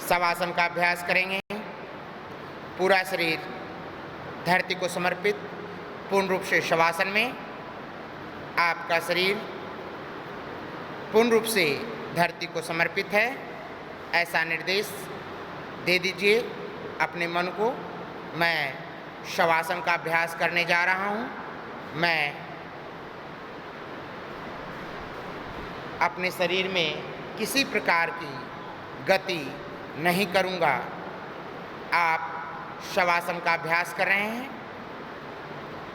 शवासन का अभ्यास करेंगे। पूरा शरीर धरती को समर्पित पूर्ण रूप से शवासन में। आपका शरीर पूर्ण रूप से धरती को समर्पित है, ऐसा निर्देश दे दीजिए अपने मन को। मैं शवासन का अभ्यास करने जा रहा हूँ। मैं अपने शरीर में किसी प्रकार की गति नहीं करूँगा। आप शवासन का अभ्यास कर रहे हैं।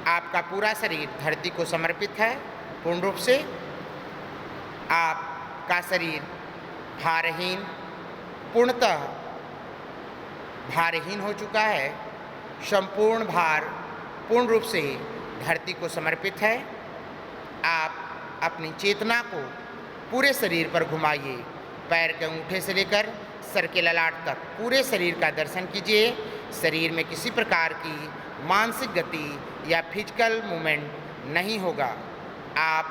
आपका पूरा शरीर धरती को समर्पित है पूर्ण रूप से। आपका शरीर भारहीन, पूर्णतः भारहीन हो चुका है। संपूर्ण भार पूर्ण रूप से धरती को समर्पित है। आप अपनी चेतना को पूरे शरीर पर घुमाइए। पैर के अंगूठे से लेकर सर के ललाट तक पूरे शरीर का दर्शन कीजिए। शरीर में किसी प्रकार की मानसिक गति या फिजिकल मूवमेंट नहीं होगा। आप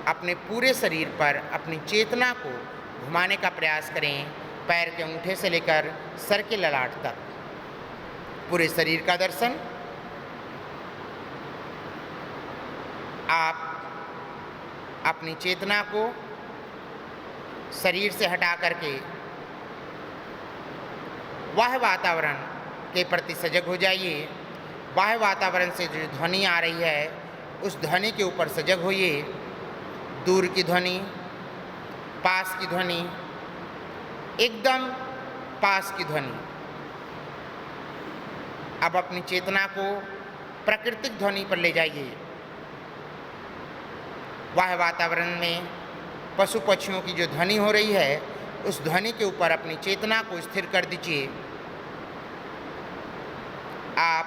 अपने पूरे शरीर पर अपनी चेतना को घुमाने का प्रयास करें। पैर के अंगूठे से लेकर सर के ललाट तक पूरे शरीर का दर्शन। आप अपनी चेतना को शरीर से हटा करके बाह्य वातावरण के प्रति सजग हो जाइए। बाह्य वातावरण से जो ध्वनि आ रही है उस ध्वनि के ऊपर सजग होइए। दूर की ध्वनि, पास की ध्वनि, एकदम पास की ध्वनि। अब अपनी चेतना को प्राकृतिक ध्वनि पर ले जाइए। बाह्य वातावरण में पशु पक्षियों की जो ध्वनि हो रही है उस ध्वनि के ऊपर अपनी चेतना को स्थिर कर दीजिए। आप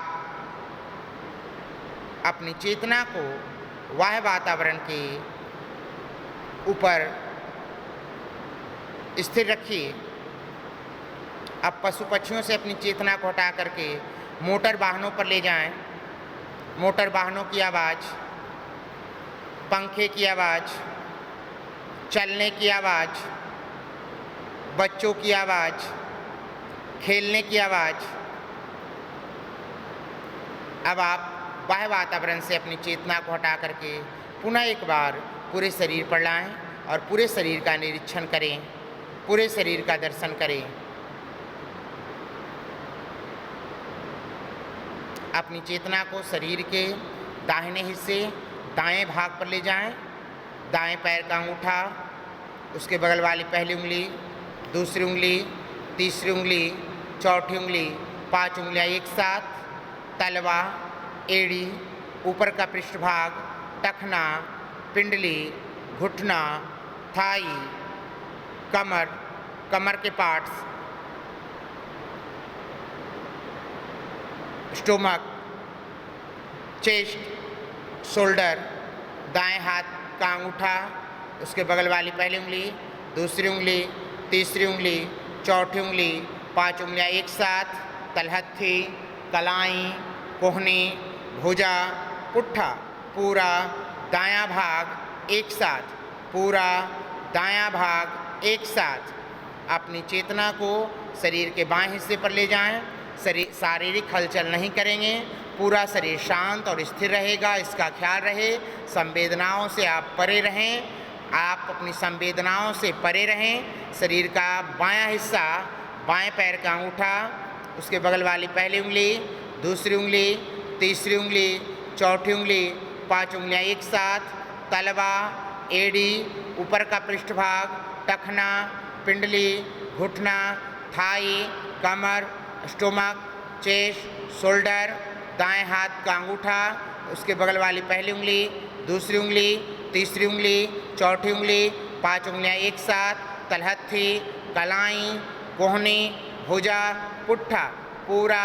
अपनी चेतना को बाह्य वातावरण के ऊपर स्थिर रखिए। अब पशु पक्षियों से अपनी चेतना को हटा करके मोटर वाहनों पर ले जाएं। मोटर वाहनों की आवाज़, पंखे की आवाज़, चलने की आवाज़, बच्चों की आवाज़, खेलने की आवाज़। अब आप बाह्य वातावरण से अपनी चेतना को हटा करके पुनः एक बार पूरे शरीर पर लाएं और पूरे शरीर का निरीक्षण करें, पूरे शरीर का दर्शन करें। अपनी चेतना को शरीर के दाहिने हिस्से दाएं भाग पर ले जाएं। दाएं पैर का अंगूठा, उसके बगल वाली पहली उंगली, दूसरी उंगली, तीसरी उंगली, चौथी उंगली, 5 उंगलियां एक साथ, तलवा, एड़ी, ऊपर का पृष्ठभाग, टखना, पिंडली, घुटना, थाई, कमर, कमर के पार्ट्स, स्टोमक, चेस्ट, शोल्डर। दाएं हाथ का अंगूठा, उसके बगल वाली पहली उंगली, दूसरी उंगली, तीसरी उंगली, चौथी उंगली, 5 उंगलियां एक साथ, तलहथी, कलाई, कोहनी, भुजा, पुट्ठा, पूरा दायां भाग एक साथ, पूरा दायां भाग एक साथ। अपनी चेतना को शरीर के बाएं हिस्से पर ले जाएं। शारीरिक हलचल नहीं करेंगे। पूरा शरीर शांत और स्थिर रहेगा, इसका ख्याल रहे। संवेदनाओं से आप परे रहें। आप अपनी संवेदनाओं से परे रहें। शरीर का बायां हिस्सा, बाएं पैर का अंगूठा, उसके बगल वाली पहली उंगली, दूसरी उंगली, तीसरी उंगली, चौथी उंगली, 5 उंगलियां एक साथ, तलवा, एड़ी, ऊपर का पृष्ठभाग, टखना, पिंडली, घुटना, थाई, कमर, स्टोमक, चेस्ट, शोल्डर। दाएं हाथ का अंगूठा, उसके बगल वाली पहली उंगली, दूसरी उंगली, तीसरी उंगली, चौथी उंगली, 5 उंगलियां एक साथ, तलहथी, कलाई, कोहनी, भुजा, पुट्ठा, पूरा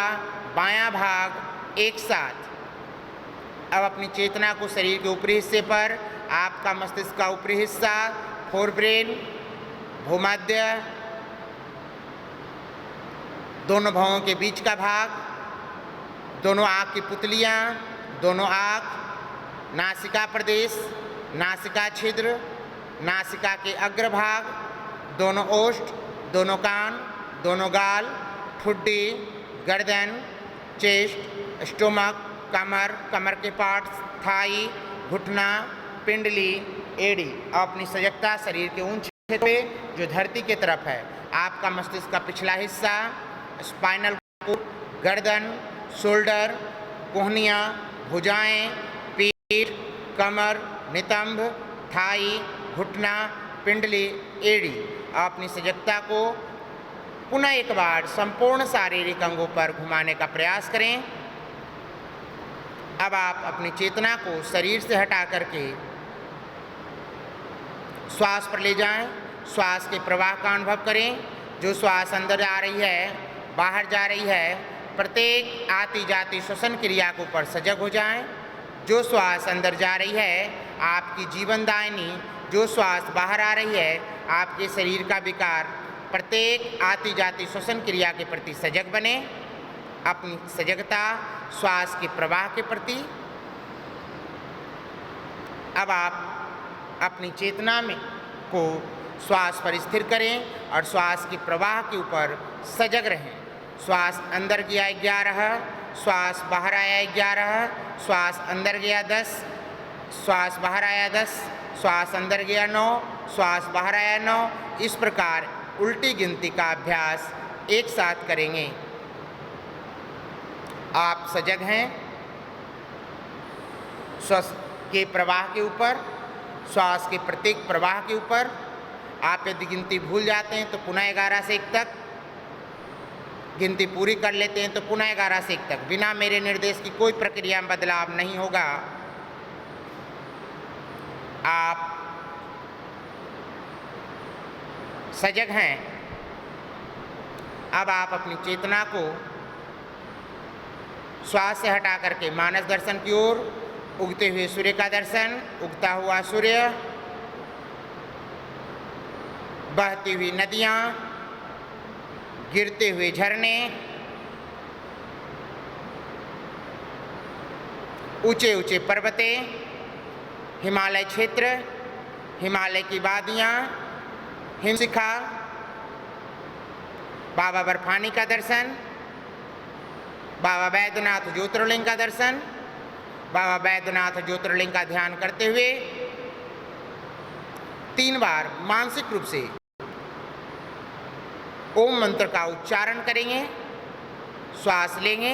बायां भाग एक साथ। अब अपनी चेतना को शरीर के ऊपरी हिस्से पर, आपका मस्तिष्क का ऊपरी हिस्सा, फोरब्रेन, भूमध्य, दोनों भवों के बीच का भाग, दोनों आँख की पुतलियाँ, दोनों आँख, नासिका प्रदेश, नासिका छिद्र, नासिका के अग्रभाग, दोनों ओष्ठ, दोनों कान, दोनों गाल, ठुड्डी, गर्दन, चेस्ट, स्टोमक, कमर, कमर के पार्ट्स, थाई, घुटना, पिंडली, एड़ी। अपनी सजगता शरीर के उन क्षेत्र पे जो धरती की तरफ है। आपका मस्तिष्क का पिछला हिस्सा, स्पाइनल कोड, गर्दन, शोल्डर, कोहनियाँ, भुजाएं, पीठ, कमर, नितंब, थाई, घुटना, पिंडली, एड़ी। अपनी सजगता को पुनः एक बार संपूर्ण शारीरिक अंगों पर घुमाने का प्रयास करें। अब आप अपनी चेतना को शरीर से हटा करके श्वास पर ले जाएं। श्वास के प्रवाह का अनुभव करें। जो श्वास अंदर आ रही है, बाहर जा रही है, प्रत्येक आती जाती श्वसन क्रिया के ऊपर सजग हो जाएं। जो श्वास अंदर जा रही है आपकी जीवनदायिनी, जो श्वास बाहर आ रही है आपके शरीर का विकार, प्रत्येक आती जाती श्वसन क्रिया के प्रति सजग बने। अपनी सजगता श्वास के प्रवाह के प्रति। अब आप अपनी चेतना में को श्वास पर स्थिर करें और श्वास के प्रवाह के ऊपर सजग रहें। श्वास अंदर गया 11, श्वास बाहर आया 11, श्वास अंदर गया 10, श्वास बाहर आया 10, श्वास अंदर गया 9, श्वास बाहर आया 9। इस प्रकार उल्टी गिनती का अभ्यास एक साथ करेंगे। आप सजग हैं श्वास के प्रवाह के ऊपर, श्वास के प्रत्येक प्रवाह के ऊपर। आप यदि गिनती भूल जाते हैं तो पुनः 11 से 1 तक गिनती पूरी कर लेते हैं तो पुनः 11 से 1 तक। बिना मेरे निर्देश की कोई प्रक्रिया में बदलाव नहीं होगा। आप सजग हैं। अब आप अपनी चेतना को श्वास से हटा करके मानस दर्शन की ओर, उगते हुए सूर्य का दर्शन, उगता हुआ सूर्य, बहती हुई नदियाँ, गिरते हुए झरने, ऊंचे ऊंचे पर्वते, हिमालय क्षेत्र, हिमालय की वादियाँ, हिमशिखा, बाबा बर्फानी का दर्शन, बाबा बैद्यनाथ ज्योतिर्लिंग का दर्शन। बाबा बैद्यनाथ ज्योतिर्लिंग का ध्यान करते हुए 3 बार मानसिक रूप से ओम मंत्र का उच्चारण करेंगे। श्वास लेंगे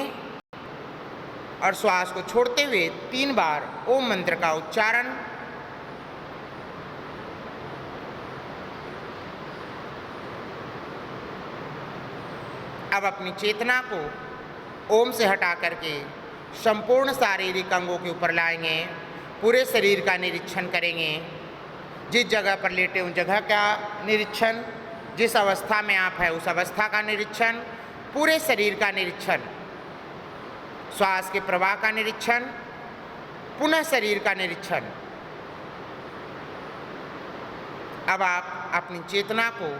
और श्वास को छोड़ते हुए 3 बार ओम मंत्र का उच्चारण। अब अपनी चेतना को ओम से हटा करके संपूर्ण शारीरिक अंगों के ऊपर लाएंगे। पूरे शरीर का निरीक्षण करेंगे। जिस जगह पर लेटे उस जगह का निरीक्षण, जिस अवस्था में आप हैं उस अवस्था का निरीक्षण, पूरे शरीर का निरीक्षण, श्वास के प्रवाह का निरीक्षण, पुनः शरीर का निरीक्षण। अब आप अपनी चेतना को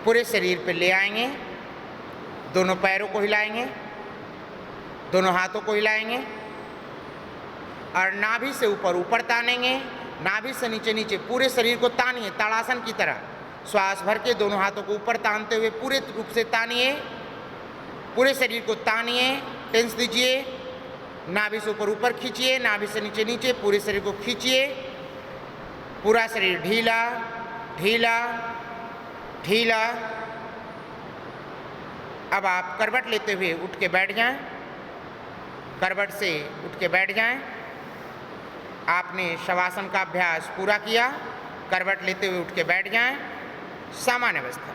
पूरे शरीर पर ले आएंगे। दोनों पैरों को हिलाएंगे, दोनों हाथों को हिलाएंगे और नाभि से ऊपर ऊपर तानेंगे, नाभि से नीचे नीचे पूरे शरीर को तानिए ताड़ासन की तरह। श्वास भर के दोनों हाथों को ऊपर तानते हुए पूरे रूप से तानिए, पूरे शरीर को तानिए, टेंस दीजिए। नाभि से ऊपर ऊपर खींचिए, नाभि से नीचे नीचे पूरे शरीर को खींचिए। पूरा शरीर ढीला ढीला ढीला। अब आप करवट लेते हुए उठ के बैठ जाएं। करवट से उठ के बैठ जाएं। आपने शवासन का अभ्यास पूरा किया। करवट लेते हुए उठ के बैठ जाएं। सामान्य अवस्था।